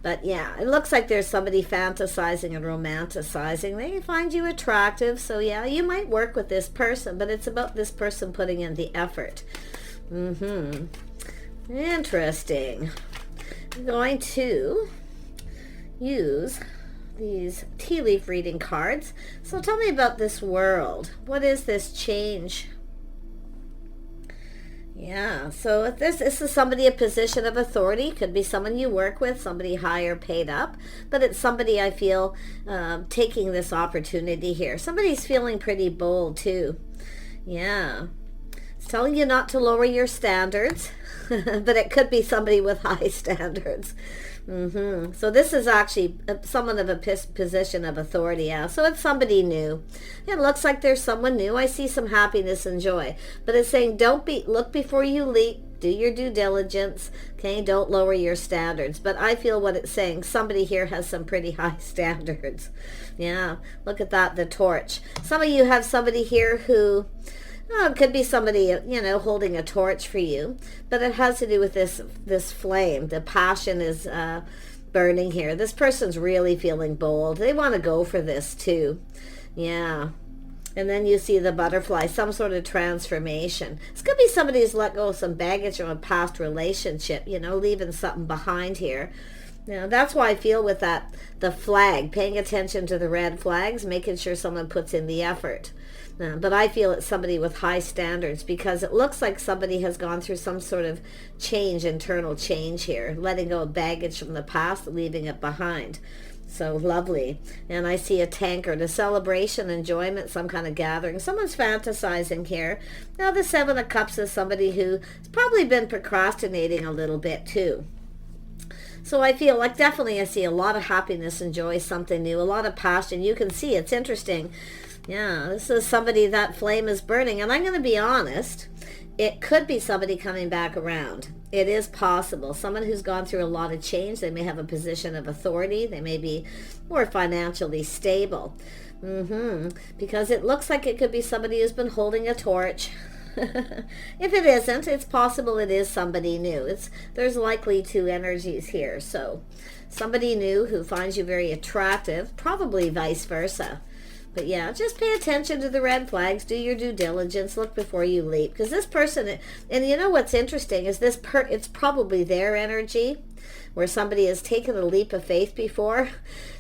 But yeah, it looks like there's somebody fantasizing and romanticizing. They find you attractive. So yeah, you might work with this person, but it's about this person putting in the effort. Interesting. I'm going to use these tea leaf reading cards. So tell me about this world. What is this change? Yeah, so if this is somebody a position of authority, could be someone you work with, somebody higher paid up, but it's somebody I feel taking this opportunity here. Somebody's feeling pretty bold too. Yeah, it's telling you not to lower your standards, but it could be somebody with high standards. So this is actually someone of a position of authority. Yeah, so it's somebody new. It looks like there's someone new. I see some happiness and joy, but it's saying look before you leap. Do your due diligence. Okay, don't lower your standards. But I feel what it's saying, somebody here has some pretty high standards. Yeah, look at that, the torch. Some of you have somebody here who, it could be somebody, holding a torch for you, but it has to do with this flame. The passion is burning here. This person's really feeling bold. They want to go for this too. Yeah. And then you see the butterfly, some sort of transformation. This could be somebody who's let go of some baggage from a past relationship, leaving something behind here. That's why I feel with the flag, paying attention to the red flags, making sure someone puts in the effort. But I feel it's somebody with high standards, because it looks like somebody has gone through some sort of change, internal change here, letting go of baggage from the past, leaving it behind. So lovely. And I see a tankard, a celebration, enjoyment, some kind of gathering. Someone's fantasizing here. Now the Seven of Cups is somebody who's probably been procrastinating a little bit too. So I feel like definitely I see a lot of happiness and joy, something new, a lot of passion. You can see it's interesting. Yeah, this is somebody, that flame is burning. And I'm going to be honest, it could be somebody coming back around. It is possible. Someone who's gone through a lot of change. They may have a position of authority. They may be more financially stable. Because it looks like it could be somebody who's been holding a torch. If it isn't, it's possible it is somebody new. There's likely two energies here. So somebody new who finds you very attractive, probably vice versa. But yeah, just pay attention to the red flags, do your due diligence, look before you leap. Because this person, and you know what's interesting is it's probably their energy, where somebody has taken a leap of faith before,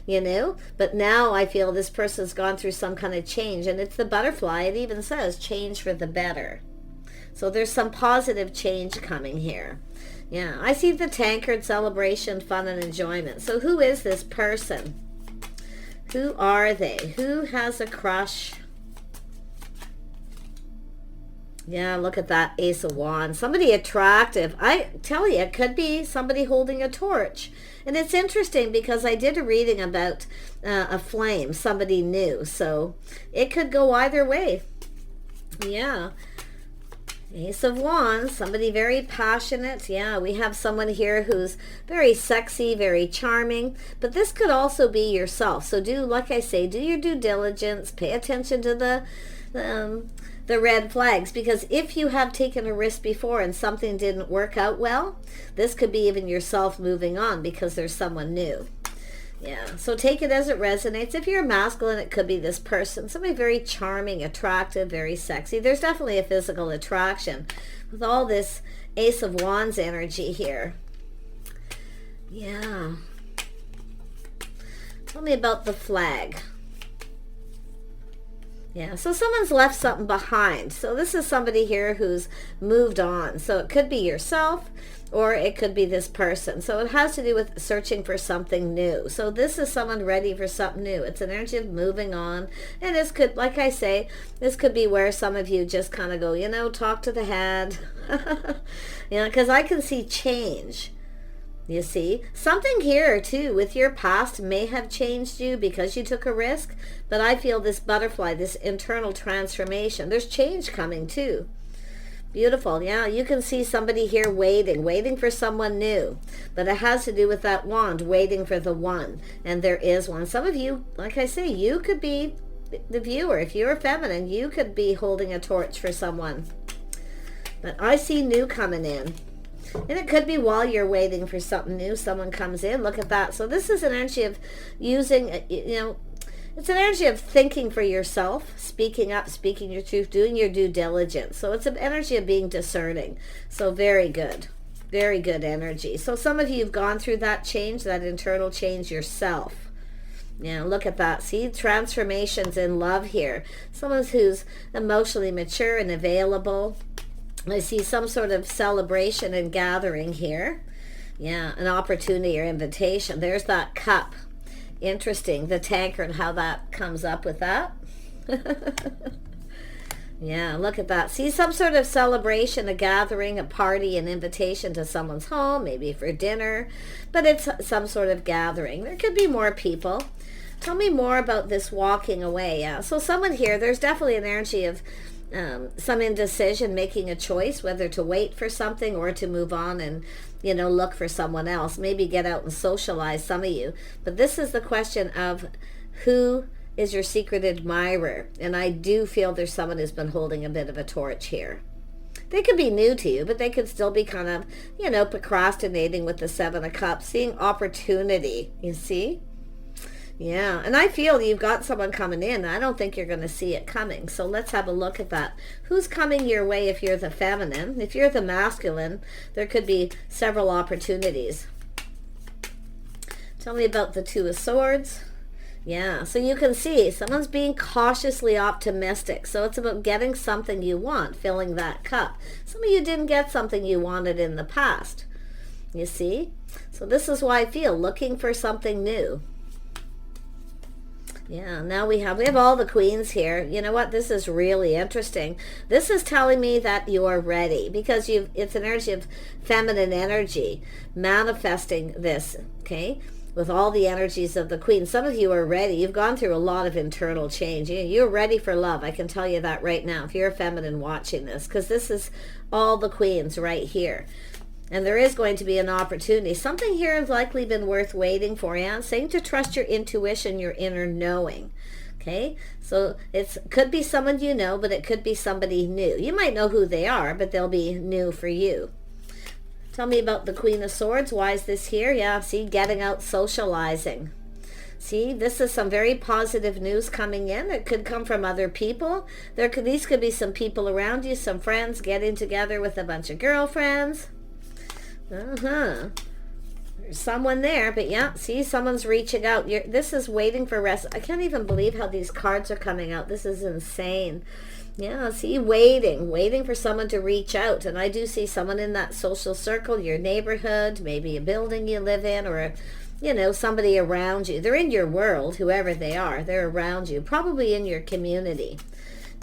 but now I feel this person's gone through some kind of change. And it's the butterfly, it even says change for the better. So there's some positive change coming here. Yeah, I see the tankard, celebration, fun, and enjoyment. So who is this person? Who are they? Who has a crush? Yeah, look at that Ace of Wands. Somebody attractive. I tell you, it could be somebody holding a torch. And it's interesting because I did a reading about a flame, somebody new. So it could go either way. Yeah. Ace of Wands, somebody very passionate. Yeah, we have someone here who's very sexy, very charming. But this could also be yourself. So like I say, do your due diligence. Pay attention to the red flags. Because if you have taken a risk before and something didn't work out well, this could be even yourself moving on because there's someone new. Yeah, so take it as it resonates. If you're masculine, it could be this person. Somebody very charming, attractive, very sexy. There's definitely a physical attraction with all this Ace of Wands energy here. Yeah. Tell me about the flag. Yeah, so someone's left something behind. So this is somebody here who's moved on. So it could be yourself, or it could be this person. So it has to do with searching for something new. So this is someone ready for something new. It's an energy of moving on. And this could, like I say, this could be where some of you just kind of go, talk to the hand. Because I can see change. You see, something here too with your past may have changed you because you took a risk, but I feel this butterfly, this internal transformation, there's change coming too. Beautiful. Yeah, you can see somebody here waiting for someone new, but it has to do with that wand, waiting for the one, and there is one. Some of you, like I say, you could be the viewer. If you're feminine, you could be holding a torch for someone, but I see new coming in. And it could be while you're waiting for something new, someone comes in. Look at that. So this is an energy of using, it's an energy of thinking for yourself, speaking up, speaking your truth, doing your due diligence. So it's an energy of being discerning. So very good. Very good energy. So some of you have gone through that change, that internal change yourself. Yeah, look at that. See, transformations in love here. Someone who's emotionally mature and available. I see some sort of celebration and gathering here. Yeah, an opportunity or invitation. There's that cup. Interesting. The tanker and how that comes up with that. Yeah, look at that. See, some sort of celebration, a gathering, a party, an invitation to someone's home, maybe for dinner, but it's some sort of gathering. There could be more people. Tell me more about this walking away. Yeah, so someone here, there's definitely an energy of some indecision, making a choice, whether to wait for something or to move on and, look for someone else. Maybe get out and socialize, some of you. But this is the question of who is your secret admirer. And I do feel there's someone who's been holding a bit of a torch here. They could be new to you, but they could still be kind of, procrastinating with the Seven of Cups, seeing opportunity, you see? Yeah, and I feel you've got someone coming in. I don't think you're going to see it coming. So let's have a look at that. Who's coming your way if you're the feminine? If you're the masculine, there could be several opportunities. Tell me about the Two of Swords. Yeah, so you can see someone's being cautiously optimistic. So it's about getting something you want, filling that cup. Some of you didn't get something you wanted in the past. You see? So this is why I feel looking for something new. Yeah, now we have all the queens here. You know what? This is really interesting. This is telling me that you are ready because it's an energy of feminine energy, manifesting this, okay? With all the energies of the queen. Some of you are ready. You've gone through a lot of internal change. You're ready for love. I can tell you that right now if you're a feminine watching this, because this is all the queens right here. And there is going to be an opportunity. Something here has likely been worth waiting for. Yeah, I'm saying to trust your intuition, your inner knowing. Okay, so it could be someone you know, but it could be somebody new. You might know who they are, but they'll be new for you. Tell me about the Queen of Swords. Why is this here? Yeah, see, getting out, socializing. See, this is some very positive news coming in. It could come from other people. These could be some people around you, some friends getting together with a bunch of girlfriends. There's someone there, but yeah, see, someone's reaching out. This is waiting for rest. I can't even believe how these cards are coming out. This is insane. Yeah, see, waiting for someone to reach out. And I do see someone in that social circle, your neighborhood, maybe a building you live in, or somebody around you. They're in your world, whoever they are. They're around you, probably in your community.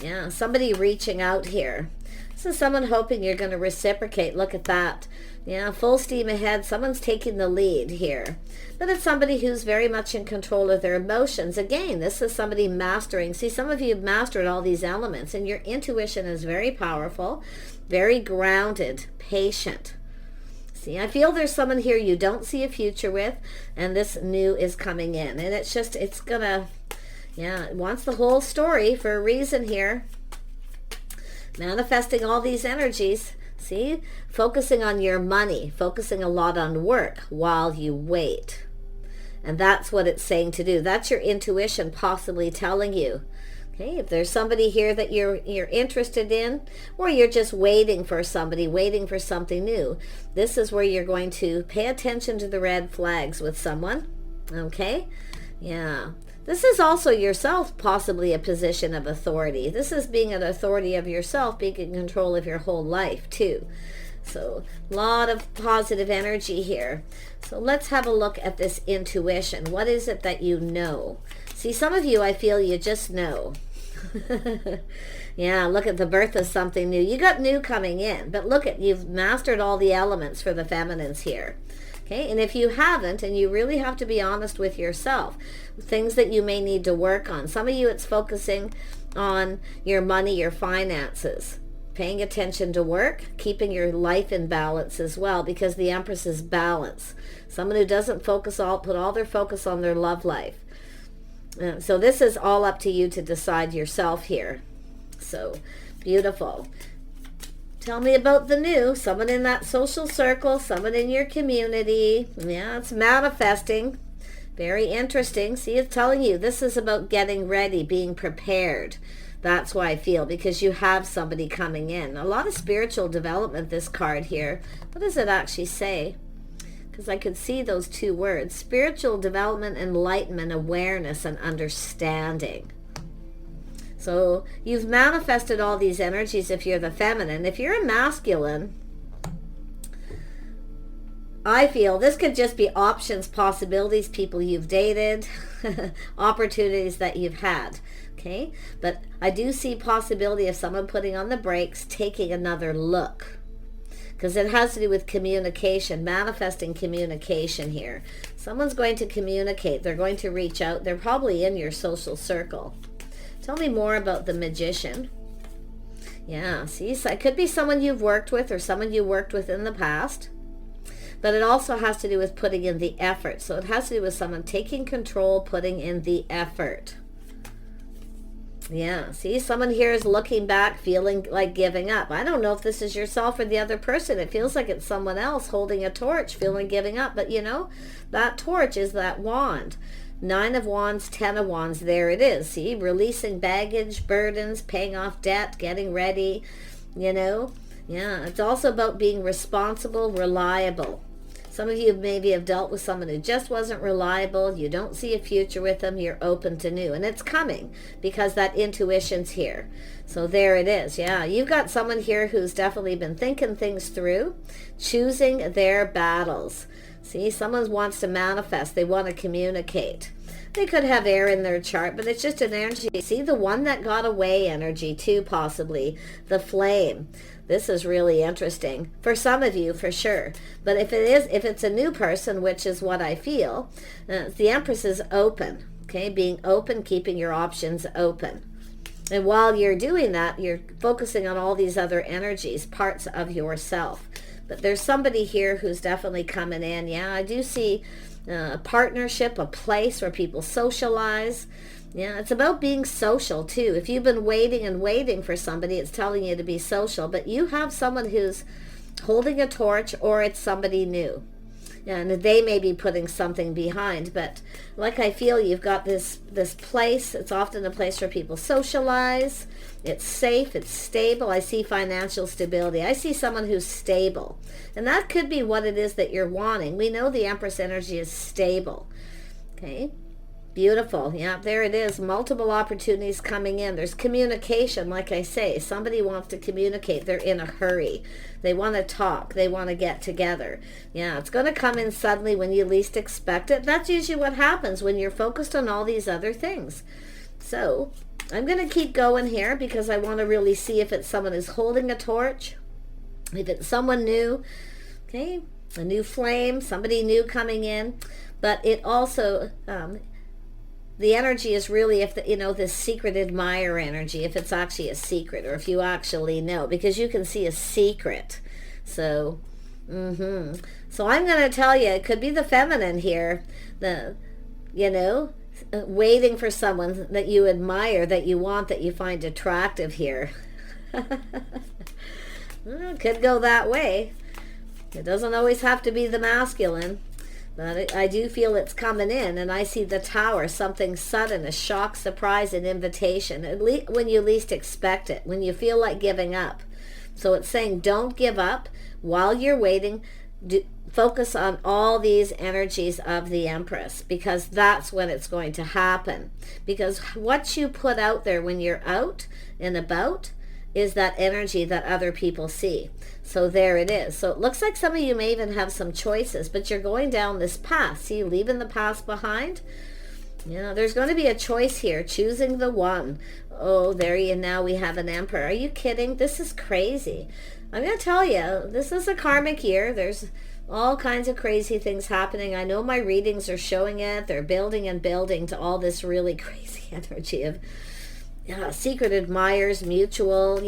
Yeah, somebody reaching out here. This is someone hoping you're going to reciprocate. Look at that. Yeah, full steam ahead. Someone's taking the lead here. But it's somebody who's very much in control of their emotions. Again, this is somebody mastering. See, some of you have mastered all these elements, and your intuition is very powerful, very grounded, patient. See, I feel there's someone here you don't see a future with, and this new is coming in. And it's going to, it wants the whole story for a reason here. Manifesting all these energies. See, focusing on your money, focusing a lot on work while you wait. And that's what it's saying to do. That's your intuition possibly telling you. Okay, if there's somebody here that you're interested in, or you're just waiting for somebody, waiting for something new, this is where you're going to pay attention to the red flags with someone. Okay? Yeah. This is also yourself possibly a position of authority. This is being an authority of yourself, being in control of your whole life too. So a lot of positive energy here. So let's have a look at this intuition. What is it that you know? See, some of you, I feel you just know. Yeah, look at the birth of something new. You got new coming in, but look at, you've mastered all the elements for the feminines here. Okay, and if you haven't, and you really have to be honest with yourself, things that you may need to work on. Some of you, it's focusing on your money, your finances, paying attention to work, keeping your life in balance as well, because the Empress is balance. Someone who doesn't put all their focus on their love life. So this is all up to you to decide yourself here. So beautiful. Tell me about the new. Someone in that social circle, someone in your community. Yeah, it's manifesting. Very interesting. See, it's telling you this is about getting ready, being prepared. That's why I feel, because you have somebody coming in. A lot of spiritual development, this card here. What does it actually say? Because I could see those two words. Spiritual development, enlightenment, awareness, and understanding. So you've manifested all these energies if you're the feminine. If you're a masculine, I feel this could just be options, possibilities, people you've dated, opportunities that you've had. Okay, but I do see possibility of someone putting on the brakes, taking another look, because it has to do with communication, manifesting communication here. Someone's going to communicate. They're going to reach out. They're probably in your social circle. Tell me more about the Magician. Yeah, see, so it could be someone you've worked with or someone you worked with in the past. But it also has to do with putting in the effort. So it has to do with someone taking control, putting in the effort. Yeah, see, someone here is looking back, feeling like giving up. I don't know if this is yourself or the other person. It feels like it's someone else holding a torch, feeling giving up. But, you know, that torch is that wand. 9 of Wands, 10 of Wands, there it is. See, releasing baggage, burdens, paying off debt, getting ready, you know. Yeah, it's also about being responsible, reliable. Some of you maybe have dealt with someone who just wasn't reliable. You don't see a future with them. You're open to new. And it's coming because that intuition's here. So there it is. Yeah, you've got someone here who's definitely been thinking things through, choosing their battles. See, someone wants to manifest. They want to communicate. They could have air in their chart, but it's just an energy. See, the one that got away energy too, possibly. The flame. This is really interesting. For some of you, for sure. But if it's a new person, which is what I feel, the Empress is open. Okay, being open, keeping your options open. And while you're doing that, you're focusing on all these other energies, parts of yourself. But there's somebody here who's definitely coming in. Yeah, I do see a partnership, a place where people socialize. Yeah, it's about being social too. If you've been waiting and waiting for somebody, it's telling you to be social. But you have someone who's holding a torch, or it's somebody new. And they may be putting something behind. But like I feel, you've got this place. It's often a place where people socialize. It's safe. It's stable. I see financial stability. I see someone who's stable. And that could be what it is that you're wanting. We know the Empress energy is stable. Okay. Beautiful. Yeah, there it is. Multiple opportunities coming in. There's communication, like I say. Somebody wants to communicate. They're in a hurry. They want to talk. They want to get together. Yeah, it's going to come in suddenly when you least expect it. That's usually what happens when you're focused on all these other things. So I'm going to keep going here because I want to really see if it's someone who's holding a torch, if it's someone new, okay, a new flame, somebody new coming in. But it also... the energy is really, if this secret admirer energy, if it's actually a secret, or if you actually know, because you can see a secret. So, so I'm going to tell you, it could be the feminine here, waiting for someone that you admire, that you want, that you find attractive here. It could go that way. It doesn't always have to be the masculine. But I do feel it's coming in, and I see the Tower, something sudden, a shock, surprise, an invitation, at least when you least expect it, when you feel like giving up. So it's saying don't give up while you're waiting. Focus on all these energies of the Empress, because that's when it's going to happen. Because what you put out there when you're out and about is that energy that other people see. So there it is. So it looks like some of you may even have some choices, but you're going down this path. See, leaving the past behind. There's going to be a choice here, choosing the one. Oh, now we have an Emperor. Are you kidding? This is crazy. I'm going to tell you, this is a karmic year. There's all kinds of crazy things happening. I know my readings are showing it. They're building and building to all this really crazy energy of secret admirers, mutual,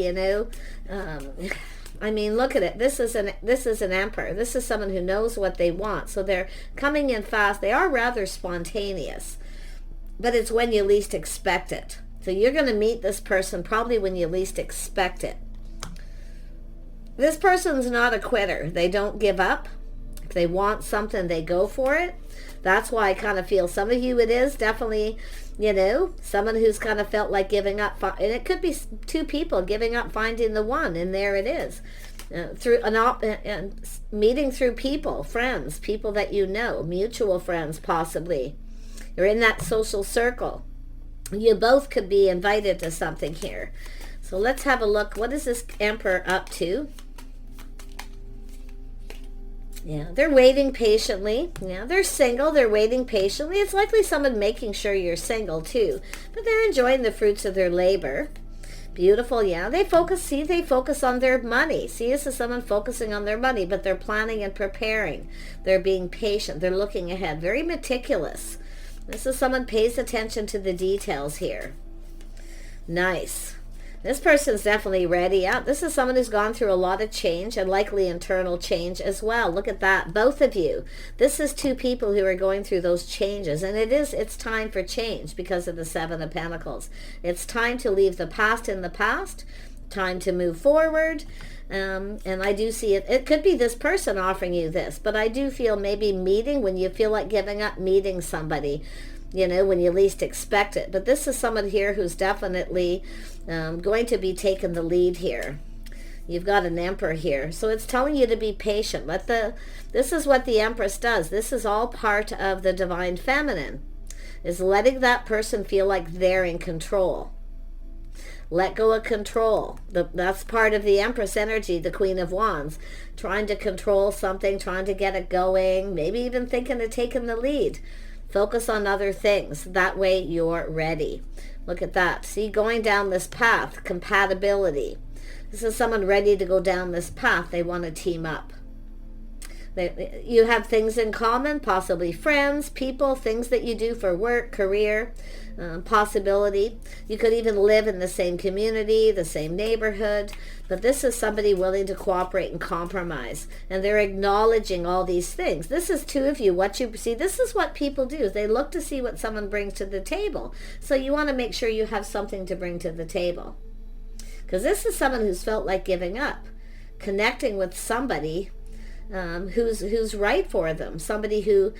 I mean, look at it. This is an Emperor. This is someone who knows what they want. So they're coming in fast. They are rather spontaneous, but it's when you least expect it. So you're going to meet this person probably when you least expect it. This person's not a quitter. They don't give up. If they want something, they go for it. That's why I kind of feel some of you, it is definitely, someone who's kind of felt like giving up. And it could be two people giving up, finding the one, and there it is. Through meeting through people, friends, people that you know, mutual friends possibly. You're in that social circle. You both could be invited to something here. So let's have a look. What is this Emperor up to? Yeah, they're waiting patiently. Yeah, they're single. They're waiting patiently. It's likely someone making sure you're single too. But they're enjoying the fruits of their labor. Beautiful, yeah. They focus on their money. See, this is someone focusing on their money, but they're planning and preparing. They're being patient. They're looking ahead. Very meticulous. This is someone pays attention to the details here. Nice. This person's definitely ready. Yeah, this is someone who's gone through a lot of change and likely internal change as well. Look at that, both of you. This is two people who are going through those changes, and it's time for change because of the Seven of Pentacles. It's time to leave the past in the past, time to move forward. And I do see it. It could be this person offering you this, but I do feel maybe meeting when you feel like giving up, meeting somebody, when you least expect it. But this is someone here who's definitely going to be taking the lead here. You've got an Emperor here. So it's telling you to be patient. This is what the Empress does. This is all part of the Divine Feminine, is letting that person feel like they're in control. Let go of control. That's part of the Empress energy, the Queen of Wands. Trying to control something, trying to get it going, maybe even thinking of taking the lead. Focus on other things. That way you're ready. Look at that. See, going down this path, compatibility. This is someone ready to go down this path. They want to team up. You have things in common, possibly friends, people, things that you do for work, career, possibility. You could even live in the same community, the same neighborhood. But this is somebody willing to cooperate and compromise. And they're acknowledging all these things. This is two of you. What you see, this is what people do. They look to see what someone brings to the table. So you want to make sure you have something to bring to the table. Because this is someone who's felt like giving up. Connecting with somebody who's right for them. Somebody who,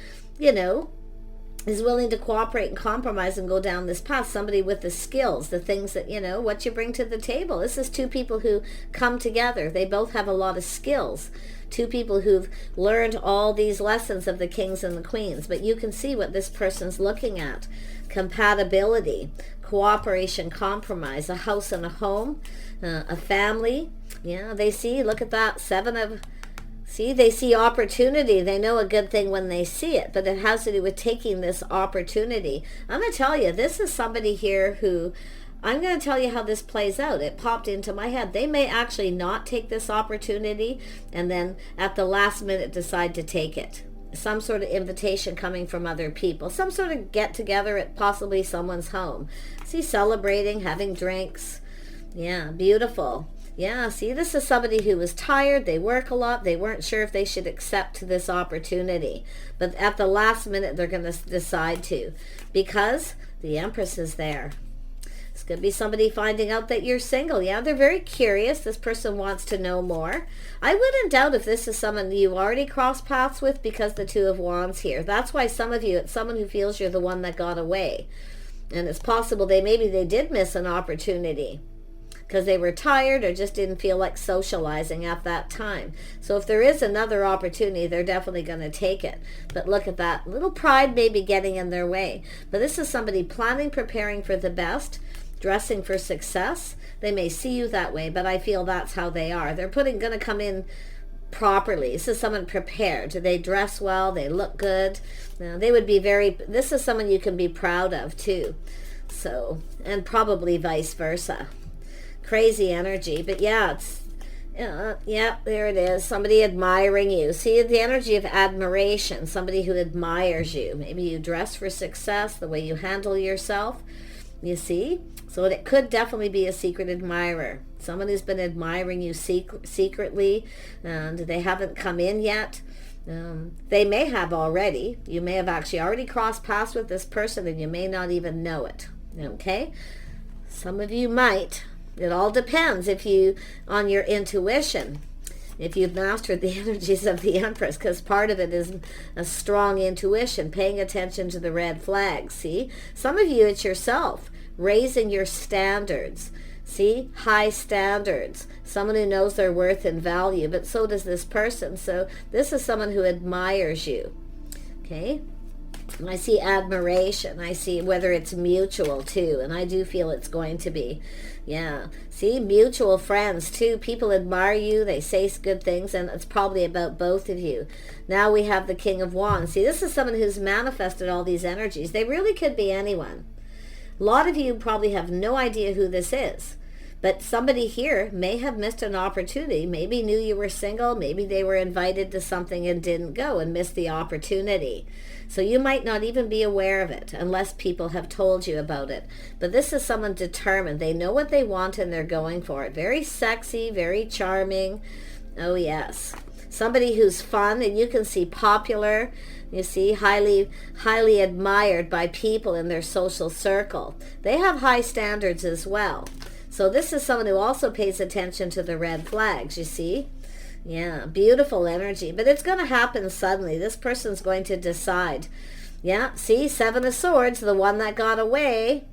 is willing to cooperate and compromise and go down this path. Somebody with the skills, the things that, what you bring to the table. This is two people who come together. They both have a lot of skills. Two people who've learned all these lessons of the kings and the queens. But you can see what this person's looking at. Compatibility, cooperation, compromise, a house and a home, a family. Yeah, they see, look at that, See, they see opportunity. They know a good thing when they see it, but it has to do with taking this opportunity. I'm going to tell you, this is somebody here who, I'm going to tell you how this plays out. It popped into my head. They may actually not take this opportunity and then at the last minute decide to take it. Some sort of invitation coming from other people. Some sort of get together at possibly someone's home. See, celebrating, having drinks. Yeah, beautiful. Yeah, see, this is somebody who was tired. They work a lot. They weren't sure if they should accept this opportunity. But at the last minute, they're going to decide to. Because the Empress is there. This could be somebody finding out that you're single. Yeah, they're very curious. This person wants to know more. I wouldn't doubt if this is someone you've already crossed paths with because the Two of Wands here. That's why some of you, it's someone who feels you're the one that got away. And it's possible maybe they did miss an opportunity because they were tired or just didn't feel like socializing at that time. So if there is another opportunity, they're definitely going to take it. But look at that. Little pride may be getting in their way. But this is somebody planning, preparing for the best, dressing for success. They may see you that way, but I feel that's how they are. They're going to come in properly. This is someone prepared. They dress well. They look good. They would be this is someone you can be proud of too. So, and probably vice versa. Crazy energy, but yeah, there it is. Somebody admiring you. See the energy of admiration. Somebody who admires you. Maybe you dress for success, the way you handle yourself. You see? So it could definitely be a secret admirer. Someone who's been admiring you secretly, and they haven't come in yet. They may have already. You may have actually already crossed paths with this person, and you may not even know it. Okay? Some of you might. It all depends on your intuition. if you've mastered the energies of the Empress, because part of it is a strong intuition, paying attention to the red flags. See, some of you, it's yourself raising your standards. See, high standards. Someone who knows their worth and value, but so does this person. So this is someone who admires you. Okay. I see admiration. I see whether it's mutual too, and I do feel it's going to be. Yeah. See, mutual friends too. People admire you. They say good things, and it's probably about both of you. Now we have the King of Wands. See, this is someone who's manifested all these energies. They really could be anyone. A lot of you probably have no idea who this is. But somebody here may have missed an opportunity. Maybe knew you were single. Maybe they were invited to something and didn't go and missed the opportunity. So you might not even be aware of it unless people have told you about it. But this is someone determined. They know what they want and they're going for it. Very sexy, very charming. Oh, yes. Somebody who's fun, and you can see popular. You see, highly admired by people in their social circle. They have high standards as well. So this is someone who also pays attention to the red flags, you see? Yeah, beautiful energy. But it's going to happen suddenly. This person's going to decide. Yeah, see, 7 of Swords, the one that got away.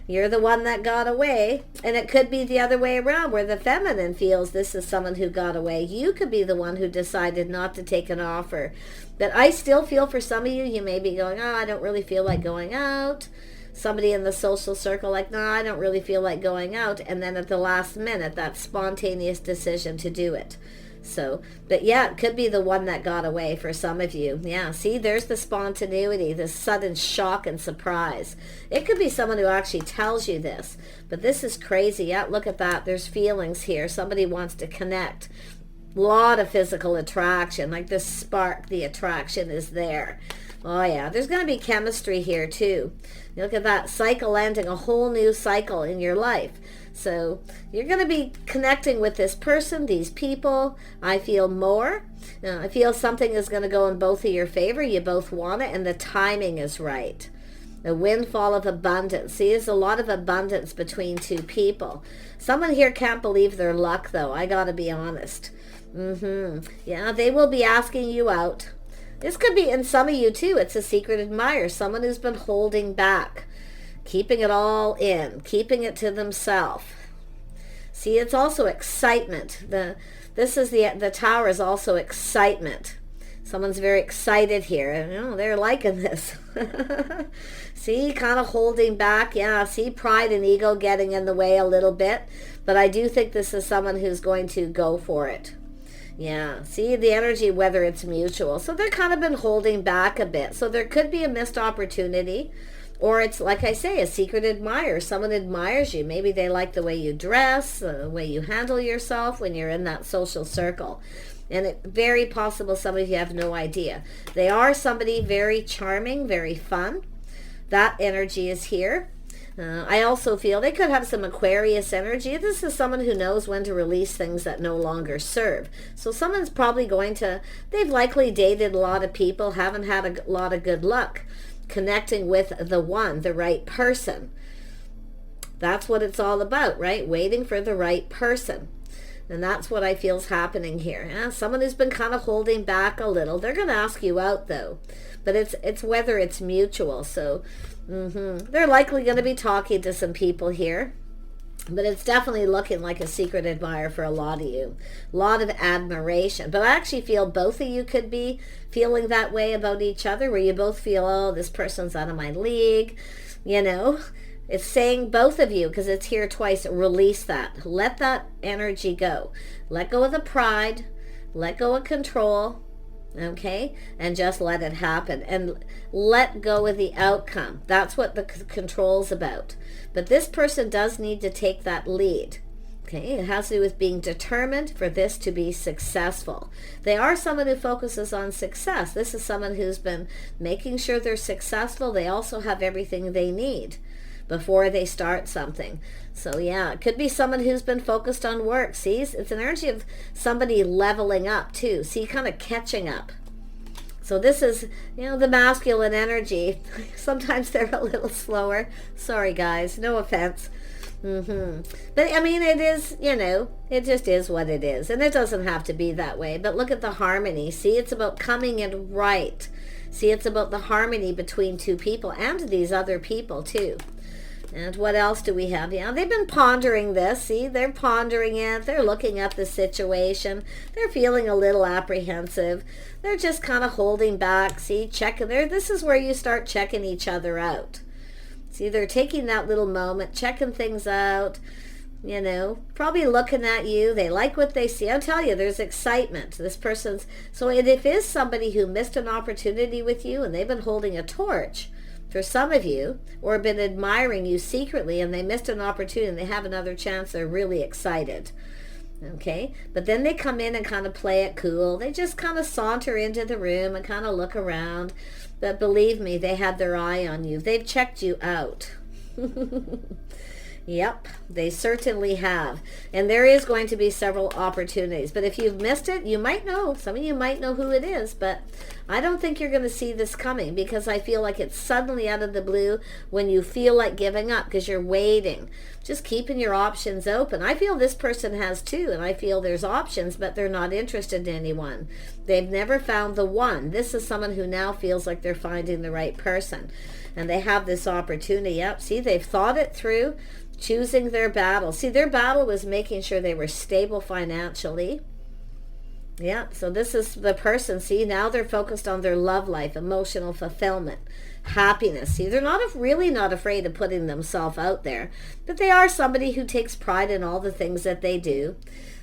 You're the one that got away. And it could be the other way around, where the feminine feels this is someone who got away. You could be the one who decided not to take an offer. But I still feel for some of you, you may be going, oh, I don't really feel like going out. Somebody in the social circle like, no, I don't really feel like going out. And then at the last minute, that spontaneous decision to do it. So, but yeah, it could be the one that got away for some of you. Yeah, see, there's the spontaneity, the sudden shock and surprise. It could be someone who actually tells you this. But this is crazy. Yeah, look at that. There's feelings here. Somebody wants to connect. A lot of physical attraction. Like the spark, the attraction is there. Oh yeah, there's going to be chemistry here too. Look at that cycle ending, a whole new cycle in your life. So you're going to be connecting with this person, these people. I feel more. I feel something is going to go in both of your favor. You both want it, and the timing is right. The windfall of abundance. See, there's a lot of abundance between two people. Someone here can't believe their luck, though. I got to be honest. Yeah, they will be asking you out. This could be in some of you too. It's a secret admirer, someone who's been holding back, keeping it all in, keeping it to themselves. See, it's also excitement. The Tower is also excitement. Someone's very excited here. And, they're liking this. See, kind of holding back. Yeah, see, pride and ego getting in the way a little bit. But I do think this is someone who's going to go for it. Yeah, see the energy, whether it's mutual. So they're kind of been holding back a bit. So there could be a missed opportunity, or it's, like I say, a secret admirer. Someone admires you. Maybe they like the way you dress, the way you handle yourself when you're in that social circle. And it's very possible some of you have no idea. They are somebody very charming, very fun. That energy is here. I also feel they could have some Aquarius energy. This is someone who knows when to release things that no longer serve. So someone's probably they've likely dated a lot of people, haven't had a lot of good luck connecting with the one, the right person. That's what it's all about, right? Waiting for the right person. And that's what I feel is happening here. Yeah, someone who's been kind of holding back a little. They're going to ask you out, though. But it's whether it's mutual. So they're likely going to be talking to some people here. But it's definitely looking like a secret admirer for a lot of you. A lot of admiration. But I actually feel both of you could be feeling that way about each other, where you both feel, oh, this person's out of my league, It's saying both of you, because it's here twice, release that. Let that energy go. Let go of the pride. Let go of control. Okay? And just let it happen. And let go of the outcome. That's what the control's about. But this person does need to take that lead. Okay? It has to do with being determined for this to be successful. They are someone who focuses on success. This is someone who's been making sure they're successful. They also have everything they need before they start something. So yeah, it could be someone who's been focused on work. See, it's an energy of somebody leveling up too. See, kind of catching up. So this is, the masculine energy. Sometimes they're a little slower. Sorry guys, no offense. But I mean, it is, it just is what it is. And it doesn't have to be that way. But look at the harmony. See, it's about coming in right. See, it's about the harmony between two people and these other people too. And what else do we have? Yeah, they've been pondering this. See, they're pondering it. They're looking at the situation. They're feeling a little apprehensive. They're just kind of holding back. See, checking there. This is where you start checking each other out. See, they're taking that little moment, checking things out, probably looking at you. They like what they see. I'll tell you, there's excitement. This person's, so if it is somebody who missed an opportunity with you and they've been holding a torch for some of you, or been admiring you secretly and they missed an opportunity and they have another chance, they're really excited. Okay, but then they come in and kind of play it cool. They just kind of saunter into the room and kind of look around. But believe me, they had their eye on you. They've checked you out. Yep, they certainly have. And there is going to be several opportunities. But if you've missed it, you might know. Some of you might know who it is. But I don't think you're going to see this coming, because I feel like it's suddenly out of the blue when you feel like giving up because you're waiting. Just keeping your options open. I feel this person has too. And I feel there's options, but they're not interested in anyone. They've never found the one. This is someone who now feels like they're finding the right person. And they have this opportunity. Yep, see, they've thought it through. Choosing their battle. See, their battle was making sure they were stable financially. Yeah, so this is the person. See, now they're focused on their love life, emotional fulfillment, happiness. See, they're really not afraid of putting themselves out there, but they are somebody who takes pride in all the things that they do.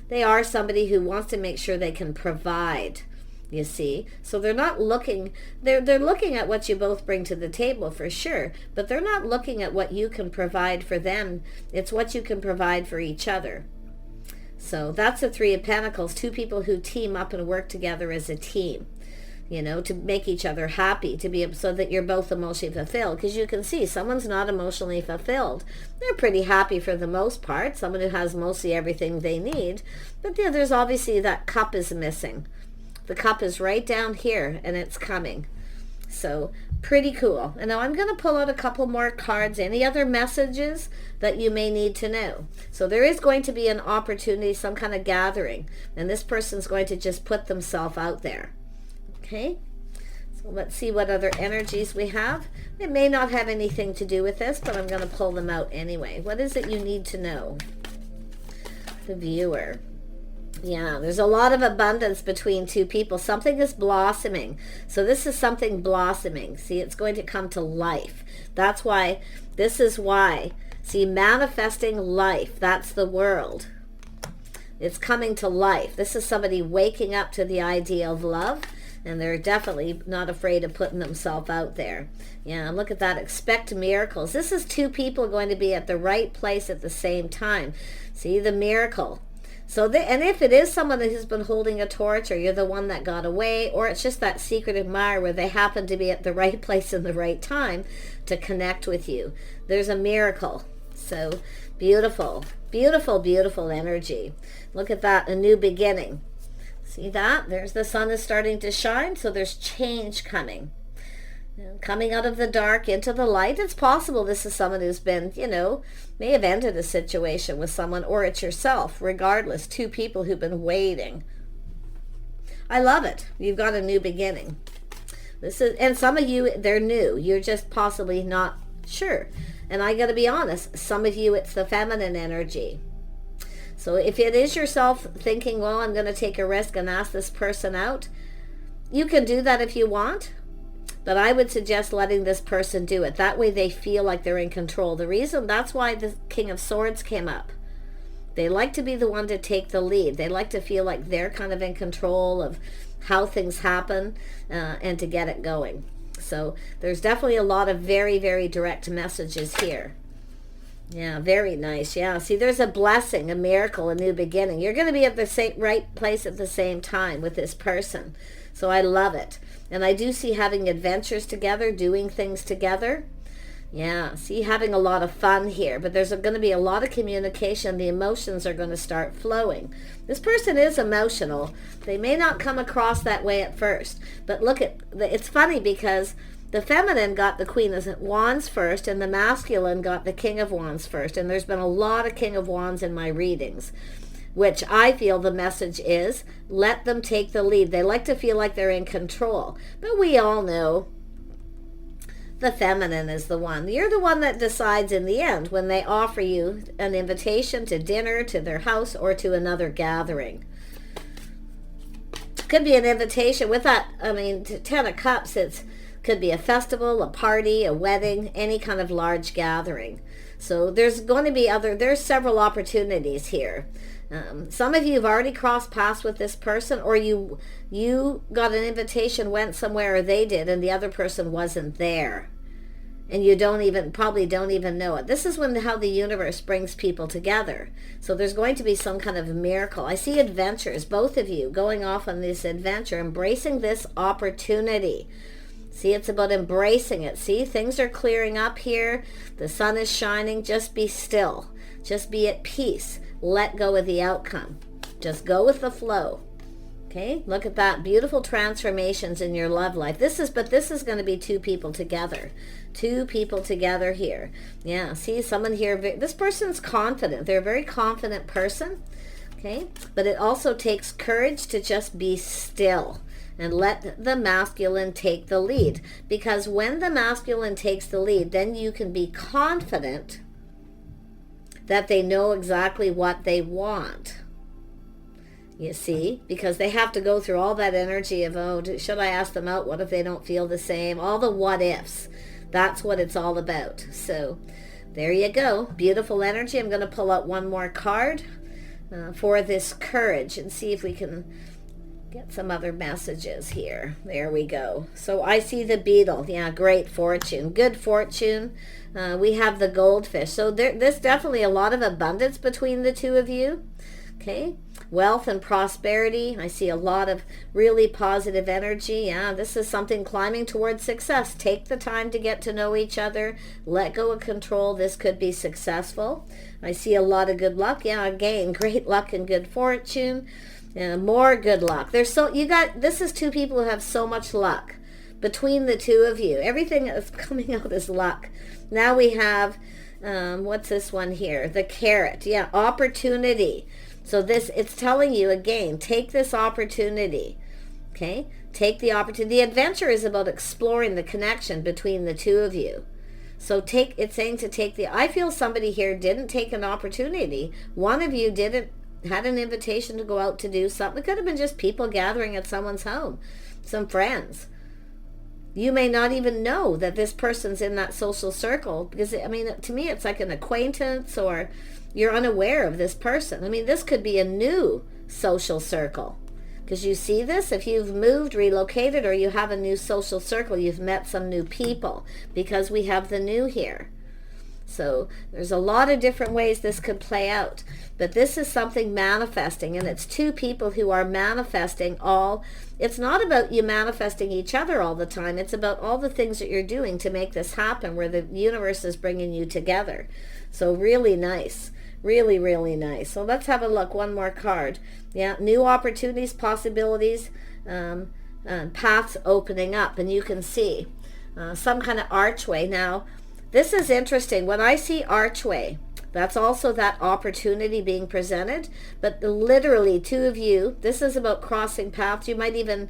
They are somebody who wants to make sure they can provide. You see, so they're not looking, they're looking at what you both bring to the table for sure, but they're not looking at what you can provide for them. It's what you can provide for each other. So that's the Three of Pentacles, two people who team up and work together as a team, to make each other happy, to be so that you're both emotionally fulfilled. Because you can see someone's not emotionally fulfilled. They're pretty happy for the most part, someone who has mostly everything they need, but there's obviously that cup is missing. The cup is right down here, and it's coming. So, pretty cool. And now I'm going to pull out a couple more cards. Any other messages that you may need to know? So there is going to be an opportunity, some kind of gathering. And this person's going to just put themselves out there. Okay? So let's see what other energies we have. It may not have anything to do with this, but I'm going to pull them out anyway. What is it you need to know? The viewer. Yeah, there's a lot of abundance between two people. Something is blossoming. So this is something blossoming. See, it's going to come to life. That's why, this is why. See, manifesting life, that's the world. It's coming to life. This is somebody waking up to the idea of love, and they're definitely not afraid of putting themselves out there. Yeah, look at that. Expect miracles. This is two people going to be at the right place at the same time. See, the miracle. So, and if it is someone that has been holding a torch, or you're the one that got away, or it's just that secret admirer where they happen to be at the right place in the right time to connect with you, there's a miracle. So, beautiful, beautiful, beautiful energy. Look at that, a new beginning. See that? There's the sun is starting to shine, so there's change coming. Coming out of the dark into the light. It's possible this is someone who's been, may have ended a situation with someone, or it's yourself. Regardless, two people who've been waiting. I love it. You've got a new beginning. And some of you, they're new. You're just possibly not sure. And I got to be honest, some of you, it's the feminine energy. So if it is yourself thinking, well, I'm going to take a risk and ask this person out, you can do that if you want. But I would suggest letting this person do it. That way they feel like they're in control. The reason, that's why the King of Swords came up. They like to be the one to take the lead. They like to feel like they're kind of in control of how things happen and to get it going. So there's definitely a lot of very, very direct messages here. Yeah, very nice. Yeah, see, there's a blessing, a miracle, a new beginning. You're going to be at the right place at the same time with this person. So I love it. And I do see having adventures together, doing things together. Yeah, see, having a lot of fun here. But there's going to be a lot of communication. The emotions are going to start flowing. This person is emotional. They may not come across that way at first. But look, it's funny because the feminine got the Queen of Wands first, and the masculine got the King of Wands first. And there's been a lot of King of Wands in my readings, which I feel the message is, let them take the lead. They like to feel like they're in control. But we all know the feminine is the one. You're the one that decides in the end when they offer you an invitation to dinner, to their house, or to another gathering. Could be an invitation with that, I mean, to 10 of Cups, it could be a festival, a party, a wedding, any kind of large gathering. So there's going to be there's several opportunities here. Some of you have already crossed paths with this person, or you got an invitation, went somewhere, or they did, and the other person wasn't there. And you probably don't even know it. This is how the universe brings people together. So there's going to be some kind of miracle. I see adventures, both of you going off on this adventure, embracing this opportunity. See, it's about embracing it. See, things are clearing up here. The sun is shining. Just be still. Just be at peace. Let go of the outcome. Just go with the flow. Okay, look at that. Beautiful transformations in your love life. This is going to be two people together. Two people together here. Yeah, see, someone here, this person's confident. They're a very confident person. Okay, but it also takes courage to just be still and let the masculine take the lead. Because when the masculine takes the lead, then you can be confident that they know exactly what they want. You see, because they have to go through all that energy of, oh, should I ask them out? What if they don't feel the same? All the what ifs. That's what it's all about. So there you go. Beautiful energy. I'm going to pull out one more card for this courage and see if we can get some other messages here. There we go. So I see the beetle. Yeah, great fortune. Good fortune. We have the goldfish. So there's definitely a lot of abundance between the two of you. Okay. Wealth and prosperity. I see a lot of really positive energy. Yeah, this is something climbing towards success. Take the time to get to know each other. Let go of control. This could be successful. I see a lot of good luck. Yeah, again, great luck and good fortune. More good luck. This is two people who have so much luck between the two of you. Everything is coming out as luck. Now we have, what's this one here? The carrot. Yeah, opportunity. So it's telling you again, take this opportunity. Okay? Take the opportunity. The adventure is about exploring the connection between the two of you. So it's saying to take I feel somebody here didn't take an opportunity. One of you had an invitation to go out to do something. It could have been just people gathering at someone's home, some friends. You may not even know that this person's in that social circle, because, I mean, to me, it's like an acquaintance, or you're unaware of this person. I mean, this could be a new social circle, because you see this, if you've moved, relocated, or you have a new social circle, you've met some new people, because we have the new here. So there's a lot of different ways this could play out. But this is something manifesting, and it's two people who are manifesting all. It's not about you manifesting each other all the time. It's about all the things that you're doing to make this happen, where the universe is bringing you together. So really nice. Really, really nice. So let's have a look. One more card. Yeah, new opportunities, possibilities, paths opening up. And you can see some kind of archway. Now, this is interesting. When I see archway, that's also that opportunity being presented. But literally, two of you, this is about crossing paths. You might even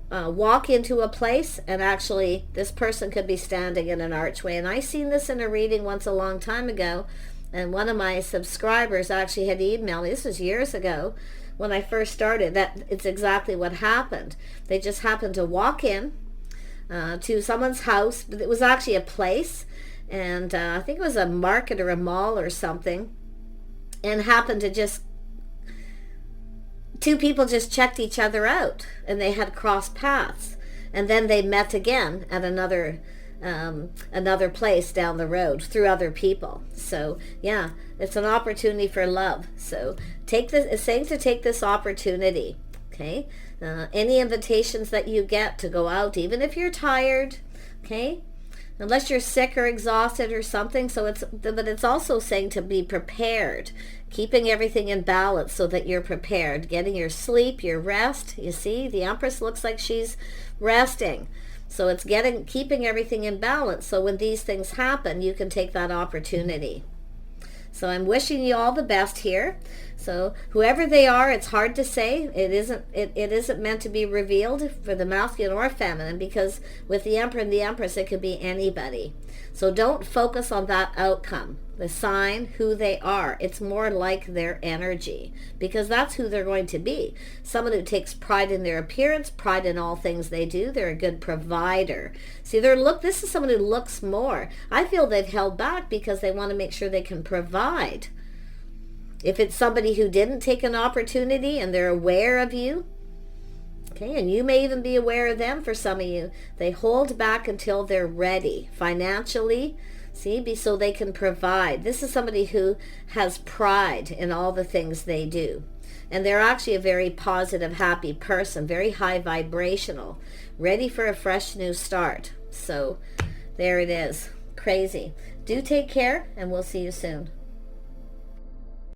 walk into a place, and actually this person could be standing in an archway. And I seen this in a reading once a long time ago. And one of my subscribers actually had emailed me, this was years ago, when I first started, that it's exactly what happened. They just happened to walk in to someone's house, but it was actually a place. And I think it was a market or a mall or something, and happened to two people just checked each other out, and they had crossed paths, and then they met again at another place down the road through other people. So yeah, it's an opportunity for love. So it's saying to take this opportunity. Okay, any invitations that you get to go out, even if you're tired, okay, unless you're sick or exhausted or something. But it's also saying to be prepared, keeping everything in balance so that you're prepared, getting your sleep, your rest. You see, the Empress looks like she's resting. So it's keeping everything in balance. So when these things happen, you can take that opportunity. So I'm wishing you all the best here. So whoever they are, it's hard to say. It isn't meant to be revealed for the masculine or feminine, because with the Emperor and the Empress, it could be anybody. So don't focus on that outcome, the sign, who they are. It's more like their energy, because that's who they're going to be. Someone who takes pride in their appearance, pride in all things they do. They're a good provider. See, this is someone who looks more. I feel they've held back because they want to make sure they can provide. If it's somebody who didn't take an opportunity and they're aware of you, okay, and you may even be aware of them for some of you, they hold back until they're ready financially, so they can provide. This is somebody who has pride in all the things they do. And they're actually a very positive, happy person, very high vibrational, ready for a fresh new start. So there it is. Crazy. Do take care, and we'll see you soon.